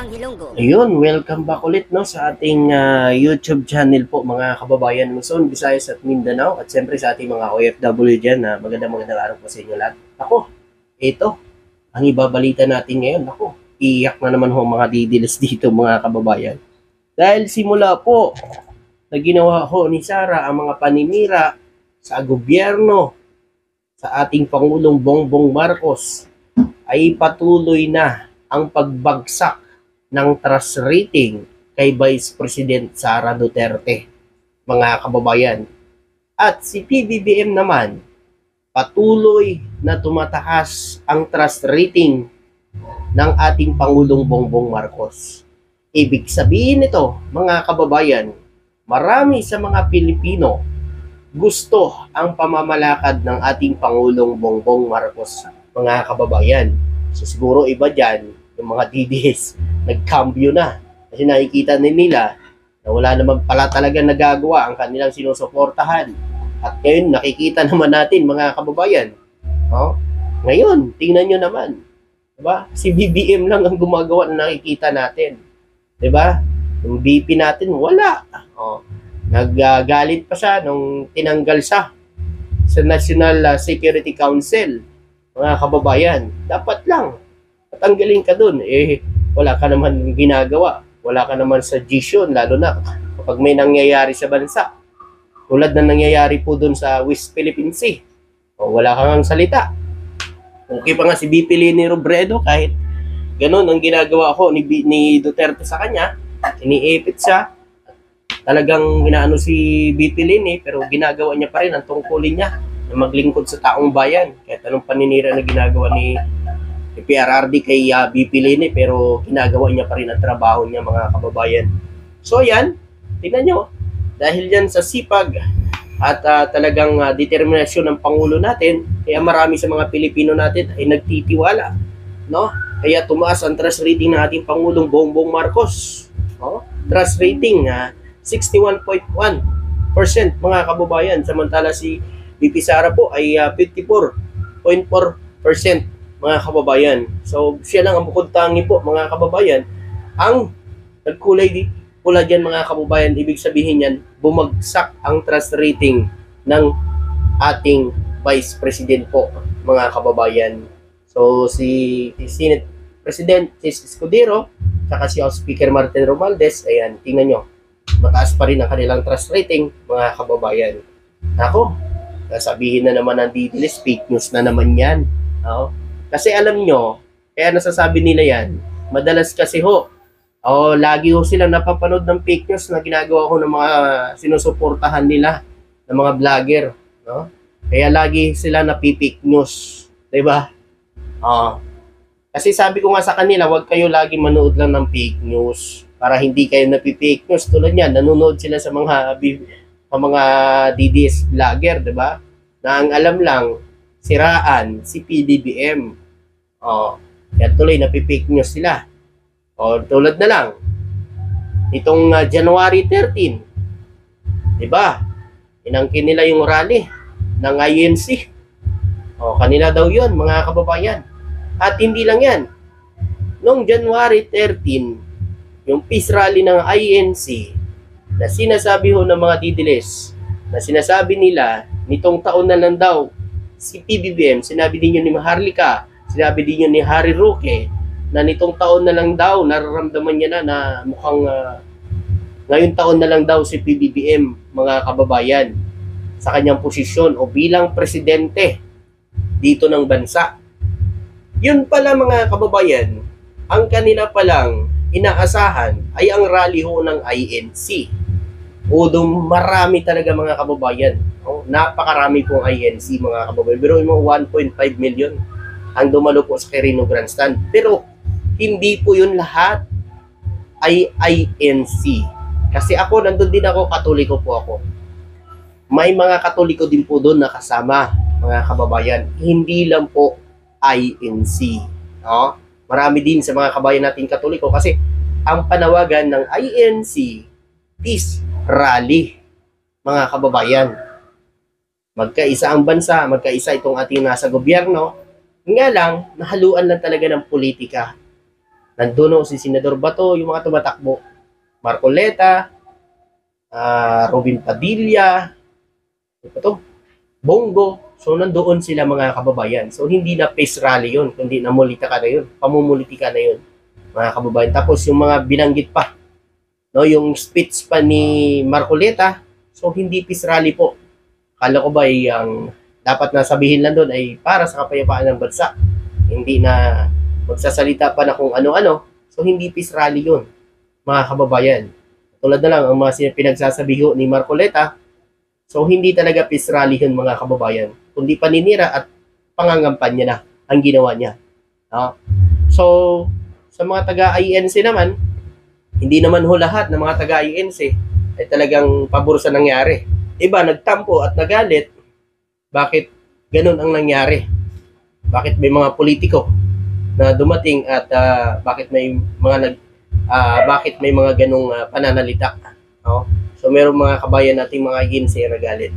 Mang Hilonggo. Ayun, welcome back ulit no sa ating YouTube channel po mga kababayan Luzon, Visayas at Mindanao at siyempre sa ating mga OFW dyan na magandang araw po sa inyo lahat. Ako, ito, ang ibabalita natin ngayon. Ako, iyak na naman ho mga didilis dito mga kababayan. Dahil simula po na ginawa ho ni Sara ang mga paninira sa gobyerno sa ating Pangulong Bongbong Marcos ay patuloy na ang pagbagsak ng trust rating kay Vice President Sara Duterte, mga kababayan. At si PBBM naman, patuloy na tumataas ang trust rating ng ating Pangulong Bongbong Marcos. Ibig sabihin nito, mga kababayan, marami sa mga Pilipino gusto ang pamamalakad ng ating Pangulong Bongbong Marcos, mga kababayan. So siguro iba dyan, yung mga DDS, nagkambyo na. Kasi nakikita nila na wala naman pala talaga nagagawa ang kanilang sinusuportahan. At ngayon, nakikita naman natin, mga kababayan. Oh, ngayon, tingnan nyo naman. Diba? Si BBM lang ang gumagawa na nakikita natin. Diba? Yung BP natin, wala. Oh, naggalit pa siya nung tinanggal siya sa National Security Council. Mga kababayan, dapat lang tanggalin ka dun. Wala ka naman ginagawa. Wala ka naman suggestion, lalo na kapag may nangyayari sa bansa. Tulad na nangyayari po dun sa West Philippine Sea. Wala kang salita. Okay pa nga si BP Leni Robredo, kahit ganun ang ginagawa ko ni Duterte sa kanya, iniipit siya. Talagang ginaano si BP Leni, pero ginagawa niya pa rin ang tungkulin niya na maglingkod sa taong bayan. Kahit anong paninira na ginagawa ni PRRD kay BP Leni, pero ginagawa niya pa rin ang trabaho niya, mga kababayan. So yan, tingnan nyo, dahil yan sa sipag at talagang determinasyon ng Pangulo natin, kaya marami sa mga Pilipino natin ay nagtitiwala, no? Kaya tumaas ang trust rating ng ating Pangulong Bongbong Marcos. No? Trust rating 61.1%, mga kababayan, samantala si BP Sara po ay 54.4%, mga kababayan. So, siya lang ang bukod tangi po, mga kababayan, ang nagkulay pula dyan, mga kababayan. Ibig sabihin yan, bumagsak ang trust rating ng ating Vice President po, mga kababayan. So, si Senate President Chis Escudero, saka si House Speaker Martin Romualdez, ayan, tingnan nyo, mataas pa rin ang kanilang trust rating, mga kababayan. Ako, sabihin na naman ng didilis, fake news na naman yan. No? Kasi alam nyo, kaya nasasabi nila yan, madalas kasi lagi silang napapanood ng fake news na ginagawa ko ng mga sinusuportahan nila, ng mga vlogger, no? Kaya lagi sila napi-fake news, 'di ba? Kasi sabi ko nga sa kanila, huwag kayo lagi manood lang ng fake news para hindi kayo napi-fake news. Tulad niyan, nanonood sila sa mga DDS vlogger, 'di ba? Na ang alam lang siraan si PBBM. Kaya tuloy napi-fake news sila. Tulad na lang itong January 13, 'di ba? Inangkin nila yung rally ng INC. Kanila daw 'yon, mga kababayan. At hindi lang 'yan. Noong January 13, yung peace rally ng INC na sinasabi ng mga didiles, na sinasabi nila nitong taon na lang daw si PBBM, sinabi din yun ni Maharlika, sinabi din yun ni Harry Roque, na nitong taon na lang daw, nararamdaman niya na mukhang ngayon taon na lang daw si PBBM, mga kababayan, sa kanyang posisyon o bilang presidente dito ng bansa. Yun pala, mga kababayan, ang kanila palang inaasahan ay ang rally ng INC. Marami talaga, mga kababayan. Napakarami pong INC, mga kababayan. Pero yung 1.5 million ang dumalo po sa Quirino Grandstand. Pero hindi po yun lahat ay INC. Kasi ako, nandun din ako, Katoliko po ako. May mga Katoliko din po doon nakasama, mga kababayan. Hindi lang po INC. No? Marami din sa mga kabayan natin Katoliko kasi ang panawagan ng INC, Peace Rally, mga kababayan. Magkaisa ang bansa, magkaisa itong ating nasa gobyerno. Nga lang, nahaluan lang talaga ng politika. Nandun si Senador Bato, yung mga tumatakbo. Marcoleta, Robin Padilla, ito, Bongo. So, nandoon sila mga kababayan. So, hindi na face rally yun, kundi namulitika na yun. Pamumulitika na yun, mga kababayan. Tapos, yung mga binanggit pa, no, yung speech pa ni Marcoleta, so, hindi face rally po. Kala ko ba ang dapat na sabihin lang doon ay para sa kapayapaan ng bansa. Hindi na magsasalita pa na kung ano-ano. So, hindi peace rally yun, mga kababayan. Tulad na lang ang mga pinagsasabi ni Marcoleta. So, hindi talaga peace rally yun, mga kababayan. Kundi paninira at pangangampanya na ang ginawa niya. No? So, sa mga taga-INC naman, hindi naman ho lahat ng mga taga-INC ay talagang pabor sa nangyari. Iba, nagtampo at nagalit. Bakit ganun ang nangyari? Bakit may mga politiko na dumating at bakit may mga ganung pananalita, no? So merong mga kabayan nating mga INC na galit.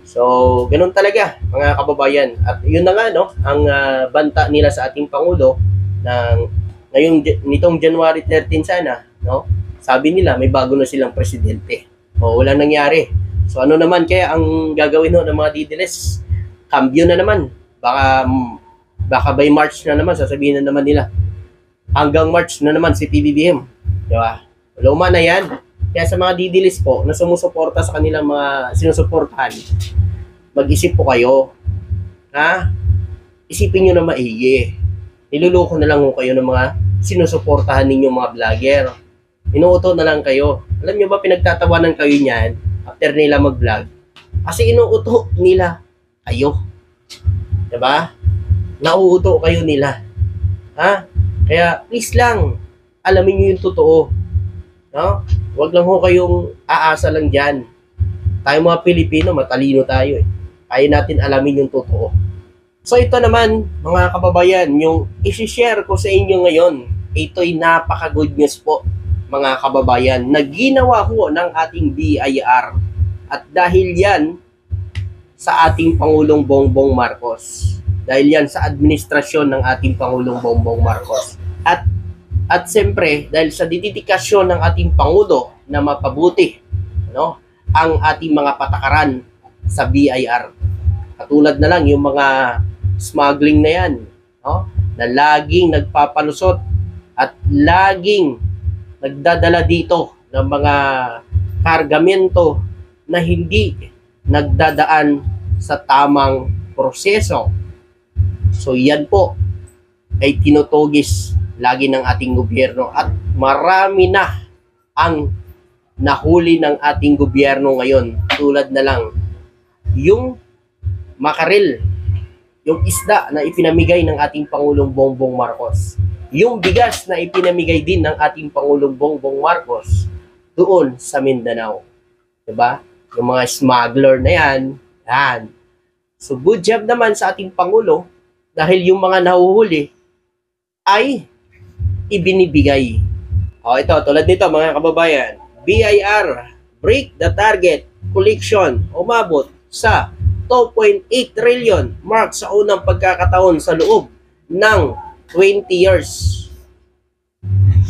So ganun talaga, mga kababayan. At yun na nga, no, ang banta nila sa ating pangulo ng nitong January 13 sana, no? Sabi nila may bago na silang presidente. O wala nangyari. So ano naman kaya ang gagawin ng mga didiles? Cambio na naman. Baka by March na naman, sasabihin na naman nila. Hanggang March na naman si PBBM. Diba? Luma na yan. Kaya sa mga didilis po na sumusuporta sa kanilang mga sinusuportahan, mag-isip po kayo. Ha? Isipin nyo na maigi. Niluloko na lang ho kayo ng mga sinusuportahan ninyong mga vlogger. Inuuto na lang kayo. Alam nyo ba, pinagtatawanan kayo niyan after nila mag-vlog? Kasi inuuto nila kayo. Diba? Nauuto kayo nila. Ha? Kaya please lang, alamin nyo yung totoo. No? Huwag lang ho kayong aasa lang dyan. Tayo mga Pilipino, matalino tayo eh. Kaya natin alamin yung totoo. So ito naman, mga kababayan, yung isi-share ko sa inyo ngayon, ito'y napaka-good news po, mga kababayan, na ginawa ho ng ating BIR. At dahil yan sa ating Pangulong Bongbong Marcos. Dahil yan sa administrasyon ng ating Pangulong Bongbong Marcos. At siyempre, dahil sa dedikasyon ng ating Pangulo na mapabuti, no, ang ating mga patakaran sa BIR. Katulad na lang yung mga smuggling na yan, no, na laging nagpapalusot at laging nagdadala dito ng mga kargamento na hindi nagdadaan sa tamang proseso. So yan po ay tinutugis lagi ng ating gobyerno at marami na ang nahuli ng ating gobyerno ngayon. Tulad na lang yung makarel, yung isda na ipinamigay ng ating Pangulong Bongbong Marcos, yung bigas na ipinamigay din ng ating Pangulong Bongbong Marcos doon sa Mindanao. Diba? Yung mga smuggler na yan. So good job naman sa ating Pangulo dahil yung mga nahuhuli ay ibinibigay. O ito, tulad nito mga kababayan, BIR, break the target collection, umabot sa 2.8 trillion, mark sa unang pagkakataon sa loob ng 20 years.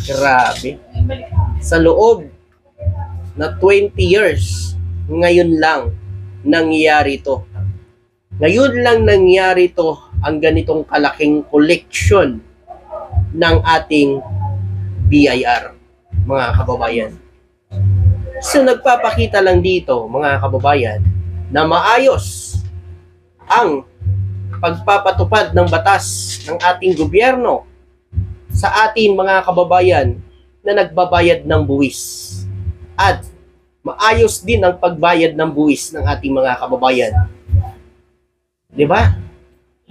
Grabe. Sa loob na 20 years, ngayon lang nangyari to. Ngayon lang nangyari to ang ganitong kalaking collection ng ating BIR, mga kababayan. So nagpapakita lang dito, mga kababayan, na maayos ang pagpapatupad ng batas ng ating gobyerno sa ating mga kababayan na nagbabayad ng buwis. At maayos din ang pagbayad ng buwis ng ating mga kababayan. Diba?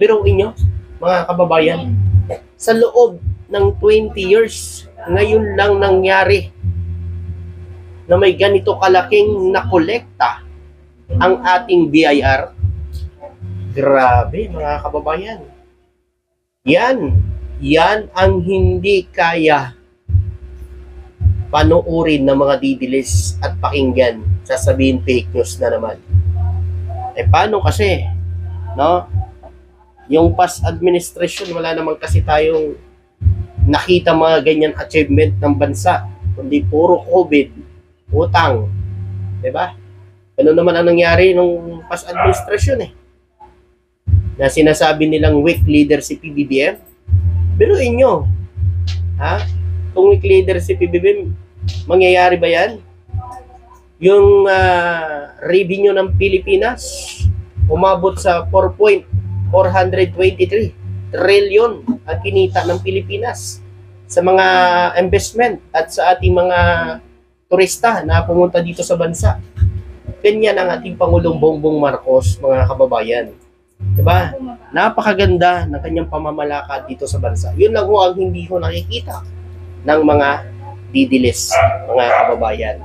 Biruin nyo, mga kababayan, sa loob ng 20 years, ngayon lang nangyari na may ganito kalaking nakolekta ang ating BIR. Grabe, mga kababayan. Yan ang hindi kaya panoorin ng mga didilis at pakinggan. Sasabihin fake news na naman. Eh paano kasi, no? Yung past administration, wala naman kasi tayong nakita mga ganyan achievement ng bansa, kundi puro COVID, utang, 'di ba? Ano naman ang nangyari nung past administration na sinasabi nilang weak leader si PBBM? Biruin nyo, ha? Kung weak leader si PBBM, mangyayari ba yan? Yung revenue ng Pilipinas, umabot sa 4.423 trillion ang kinita ng Pilipinas sa mga investment at sa ating mga turista na pumunta dito sa bansa. Ganyan ang ating Pangulong Bongbong Marcos, mga kababayan. Diba? Napakaganda ng kanyang pamamalakad dito sa bansa. Yun lang ho ang hindi ko nakikita ng mga didilis, mga kababayan.